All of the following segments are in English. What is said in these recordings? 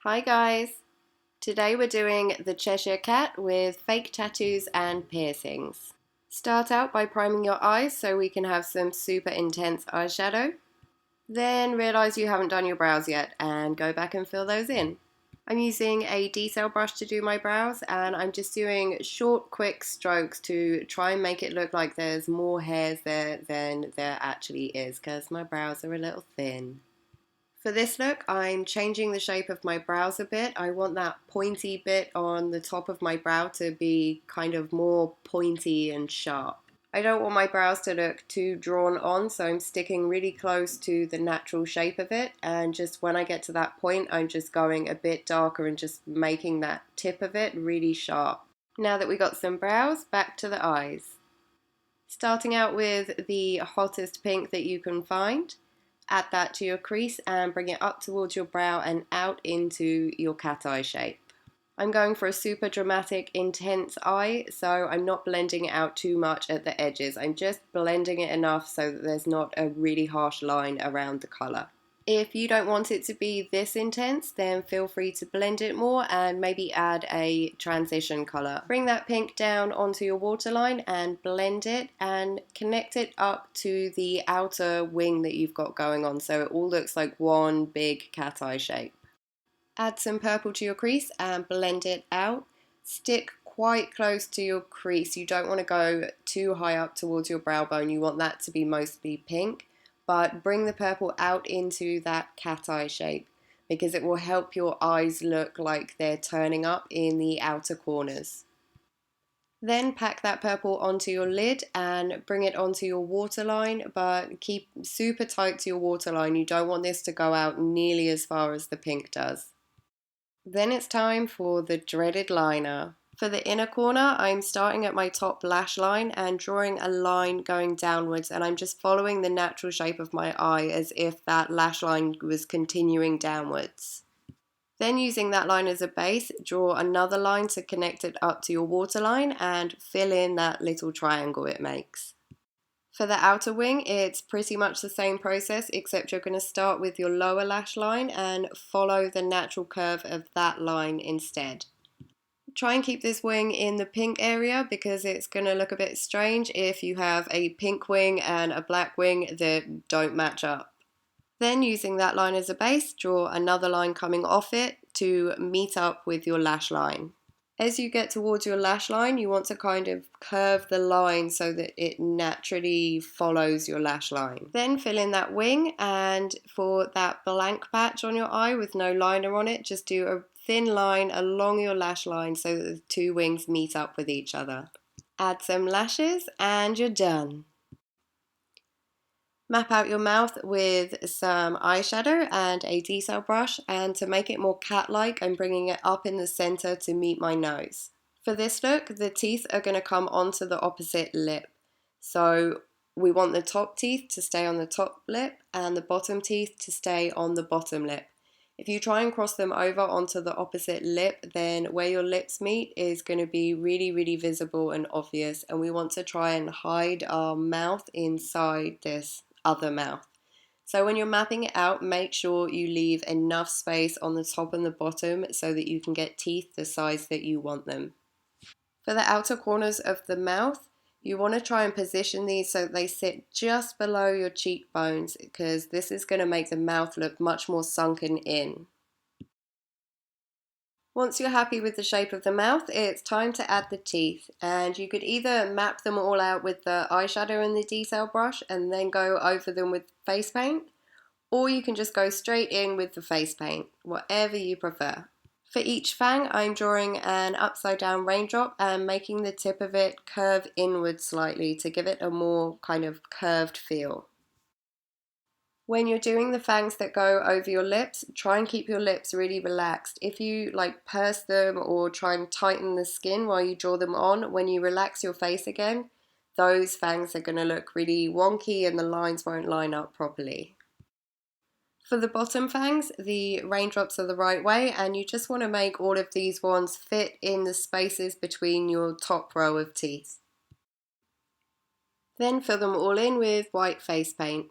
Hi guys! Today we're doing the Cheshire Cat with fake tattoos and piercings. Start out by priming your eyes so we can have some super intense eyeshadow. Then realise you haven't done your brows yet and go back and fill those in. I'm using a detail brush to do my brows and I'm just doing short, quick strokes to try and make it look like there's more hairs there than there actually is because my brows are a little thin. For this look, I'm changing the shape of my brows a bit. I want that pointy bit on the top of my brow to be kind of more pointy and sharp. I don't want my brows to look too drawn on, so I'm sticking really close to the natural shape of it, and just when I get to that point, I'm just going a bit darker and just making that tip of it really sharp. Now that we got some brows, back to the eyes. Starting out with the hottest pink that you can find. Add that to your crease and bring it up towards your brow and out into your cat eye shape. I'm going for a super dramatic, intense eye, so I'm not blending it out too much at the edges. I'm just blending it enough so that there's not a really harsh line around the colour. If you don't want it to be this intense, then feel free to blend it more and maybe add a transition colour. Bring that pink down onto your waterline and blend it and connect it up to the outer wing that you've got going on so it all looks like one big cat eye shape. Add some purple to your crease and blend it out. Stick quite close to your crease. You don't want to go too high up towards your brow bone. You want that to be mostly pink. But bring the purple out into that cat eye shape because it will help your eyes look like they're turning up in the outer corners. Then pack that purple onto your lid and bring it onto your waterline, but keep super tight to your waterline. You don't want this to go out nearly as far as the pink does. Then it's time for the dreaded liner. For the inner corner, I'm starting at my top lash line and drawing a line going downwards, and I'm just following the natural shape of my eye as if that lash line was continuing downwards. Then using that line as a base, draw another line to connect it up to your waterline and fill in that little triangle it makes. For the outer wing, it's pretty much the same process, except you're going to start with your lower lash line and follow the natural curve of that line instead. Try and keep this wing in the pink area because it's going to look a bit strange if you have a pink wing and a black wing that don't match up. Then using that line as a base, draw another line coming off it to meet up with your lash line. As you get towards your lash line, you want to kind of curve the line so that it naturally follows your lash line. Then fill in that wing, and for that blank patch on your eye with no liner on it, just do a thin line along your lash line so that the two wings meet up with each other. Add some lashes and you're done. Map out your mouth with some eyeshadow and a detail brush, and to make it more cat-like, I'm bringing it up in the center to meet my nose. For this look, the teeth are going to come onto the opposite lip. So we want the top teeth to stay on the top lip and the bottom teeth to stay on the bottom lip. If you try and cross them over onto the opposite lip, then where your lips meet is going to be really, really visible and obvious, and we want to try and hide our mouth inside this other mouth. So when you're mapping it out, make sure you leave enough space on the top and the bottom so that you can get teeth the size that you want them. For the outer corners of the mouth, you want to try and position these so they sit just below your cheekbones because this is going to make the mouth look much more sunken in. Once you're happy with the shape of the mouth, it's time to add the teeth, and you could either map them all out with the eyeshadow and the detail brush and then go over them with face paint, or you can just go straight in with the face paint, whatever you prefer. For each fang, I'm drawing an upside down raindrop and making the tip of it curve inward slightly to give it a more kind of curved feel. When you're doing the fangs that go over your lips, try and keep your lips really relaxed. If you purse them or try and tighten the skin while you draw them on, when you relax your face again, those fangs are going to look really wonky and the lines won't line up properly. For the bottom fangs, the raindrops are the right way, and you just want to make all of these ones fit in the spaces between your top row of teeth. Then fill them all in with white face paint.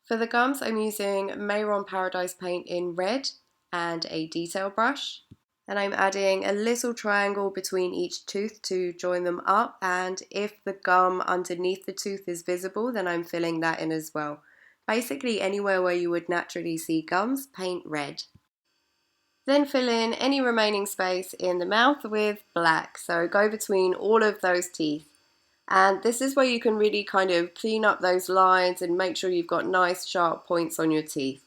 For the gums, I'm using Mehron Paradise paint in red, and a detail brush. And I'm adding a little triangle between each tooth to join them up, and if the gum underneath the tooth is visible, then I'm filling that in as well. Basically anywhere where you would naturally see gums, paint red. Then fill in any remaining space in the mouth with black, so go between all of those teeth. And this is where you can really kind of clean up those lines and make sure you've got nice sharp points on your teeth.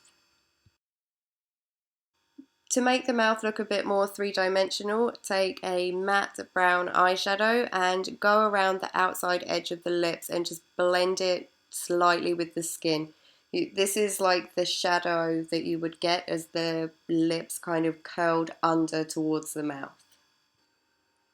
To make the mouth look a bit more three-dimensional, take a matte brown eyeshadow and go around the outside edge of the lips and just blend it slightly with the skin. This is like the shadow that you would get as the lips kind of curled under towards the mouth.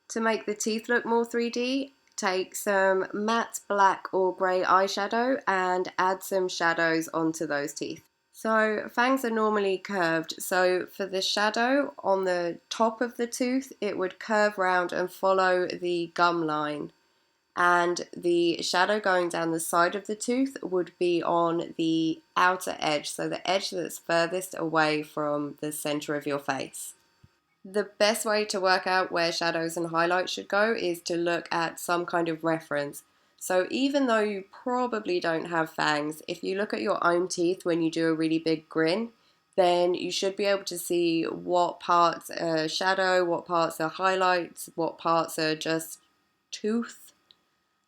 To make the teeth look more 3D, take some matte black or grey eyeshadow and add some shadows onto those teeth. So fangs are normally curved, so for the shadow on the top of the tooth, it would curve round and follow the gum line. And the shadow going down the side of the tooth would be on the outer edge, so the edge that's furthest away from the center of your face. The best way to work out where shadows and highlights should go is to look at some kind of reference. So even though you probably don't have fangs, if you look at your own teeth when you do a really big grin, then you should be able to see what parts are shadow, what parts are highlights, what parts are just tooth.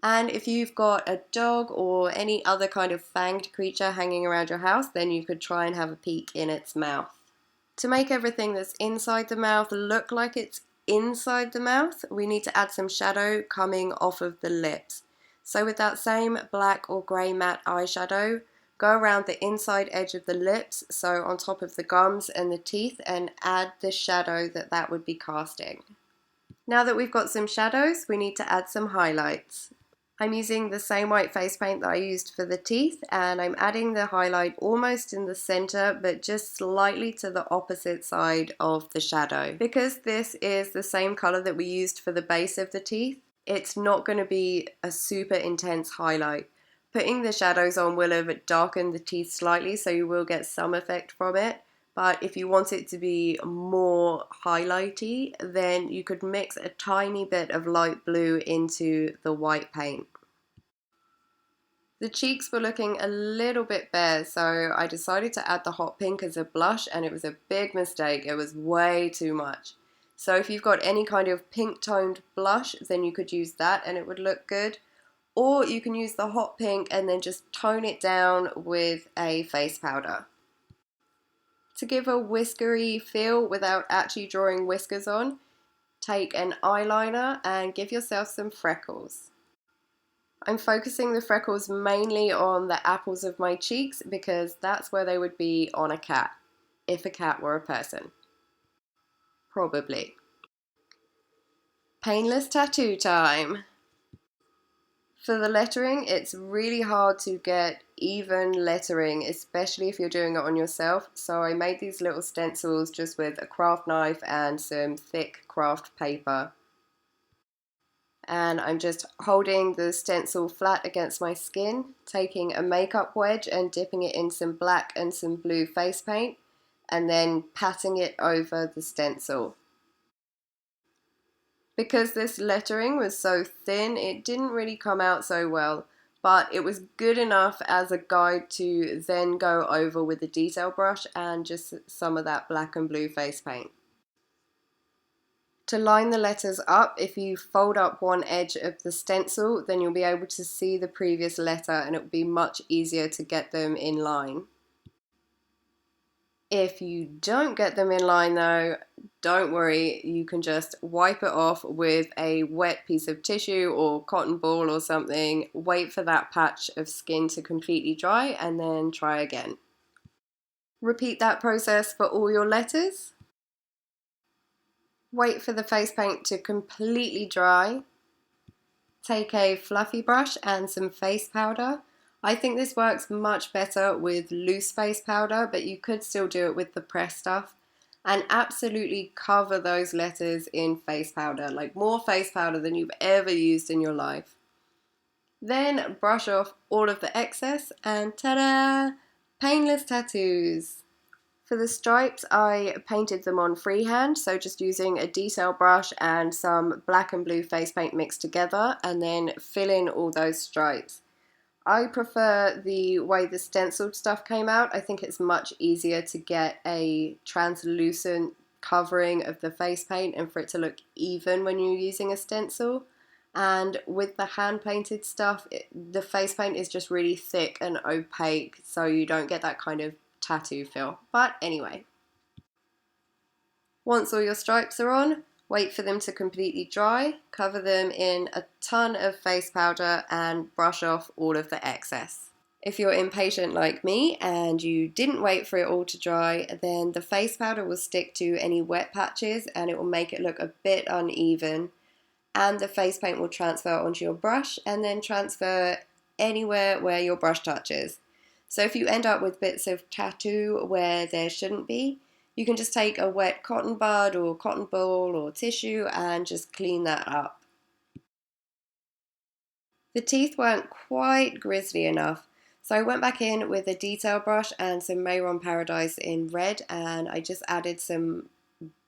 And if you've got a dog or any other kind of fanged creature hanging around your house, then you could try and have a peek in its mouth. To make everything that's inside the mouth look like it's inside the mouth, we need to add some shadow coming off of the lips. So with that same black or grey matte eyeshadow, go around the inside edge of the lips, so on top of the gums and the teeth, and add the shadow that would be casting. Now that we've got some shadows, we need to add some highlights. I'm using the same white face paint that I used for the teeth, and I'm adding the highlight almost in the center but just slightly to the opposite side of the shadow. Because this is the same color that we used for the base of the teeth, it's not going to be a super intense highlight. Putting the shadows on will have darkened the teeth slightly, so you will get some effect from it. But if you want it to be more highlighty, then you could mix a tiny bit of light blue into the white paint. The cheeks were looking a little bit bare, so I decided to add the hot pink as a blush, and it was a big mistake. It was way too much. So if you've got any kind of pink toned blush, then you could use that and it would look good. Or you can use the hot pink and then just tone it down with a face powder. To give a whiskery feel without actually drawing whiskers on, take an eyeliner and give yourself some freckles. I'm focusing the freckles mainly on the apples of my cheeks because that's where they would be on a cat, if a cat were a person. Probably. Painless tattoo time. For the lettering, it's really hard to get even lettering, especially if you're doing it on yourself. So I made these little stencils just with a craft knife and some thick craft paper. And I'm just holding the stencil flat against my skin, taking a makeup wedge and dipping it in some black and some blue face paint, and then patting it over the stencil. Because this lettering was so thin, it didn't really come out so well, but it was good enough as a guide to then go over with a detail brush and just some of that black and blue face paint. To line the letters up, if you fold up one edge of the stencil, then you'll be able to see the previous letter and it will be much easier to get them in line. If you don't get them in line though, don't worry, you can just wipe it off with a wet piece of tissue or cotton ball or something, wait for that patch of skin to completely dry and then try again. Repeat that process for all your letters. Wait for the face paint to completely dry. Take a fluffy brush and some face powder. I think this works much better with loose face powder, but you could still do it with the pressed stuff. And absolutely cover those letters in face powder, like more face powder than you've ever used in your life. Then brush off all of the excess and ta-da! Painless tattoos. For the stripes, I painted them on freehand, so just using a detail brush and some black and blue face paint mixed together, and then fill in all those stripes. I prefer the way the stenciled stuff came out. I think it's much easier to get a translucent covering of the face paint and for it to look even when you're using a stencil. And with the hand painted stuff, the face paint is just really thick and opaque, so you don't get that kind of tattoo feel. But anyway, once all your stripes are on, wait for them to completely dry, cover them in a ton of face powder and brush off all of the excess. If you're impatient like me and you didn't wait for it all to dry, then the face powder will stick to any wet patches and it will make it look a bit uneven, and the face paint will transfer onto your brush and then transfer anywhere where your brush touches. So if you end up with bits of tattoo where there shouldn't be, you can just take a wet cotton bud or cotton ball or tissue and just clean that up. The teeth weren't quite grizzly enough, so I went back in with a detail brush and some Mehron Paradise in red, and I just added some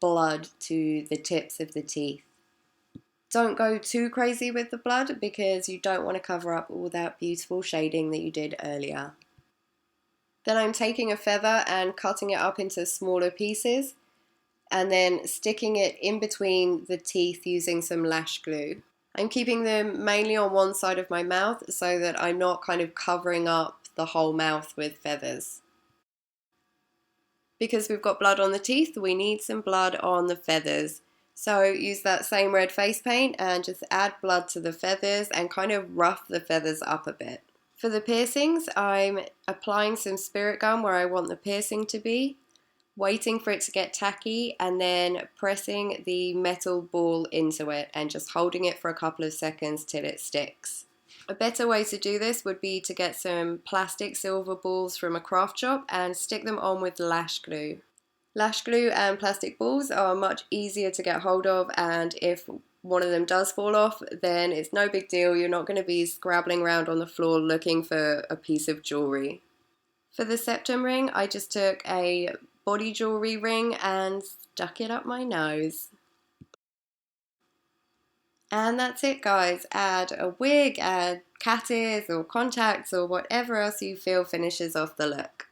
blood to the tips of the teeth. Don't go too crazy with the blood because you don't want to cover up all that beautiful shading that you did earlier. Then I'm taking a feather and cutting it up into smaller pieces and then sticking it in between the teeth using some lash glue. I'm keeping them mainly on one side of my mouth so that I'm not kind of covering up the whole mouth with feathers. Because we've got blood on the teeth, we need some blood on the feathers. So use that same red face paint and just add blood to the feathers and kind of rough the feathers up a bit. For the piercings, I'm applying some spirit gum where I want the piercing to be, waiting for it to get tacky, and then pressing the metal ball into it and just holding it for a couple of seconds till it sticks. A better way to do this would be to get some plastic silver balls from a craft shop and stick them on with lash glue. Lash glue and plastic balls are much easier to get hold of, and if one of them does fall off, then it's no big deal. You're not going to be scrabbling around on the floor looking for a piece of jewellery. For the septum ring, I just took a body jewellery ring and stuck it up my nose. And that's it, guys. Add a wig, add cat ears or contacts or whatever else you feel finishes off the look.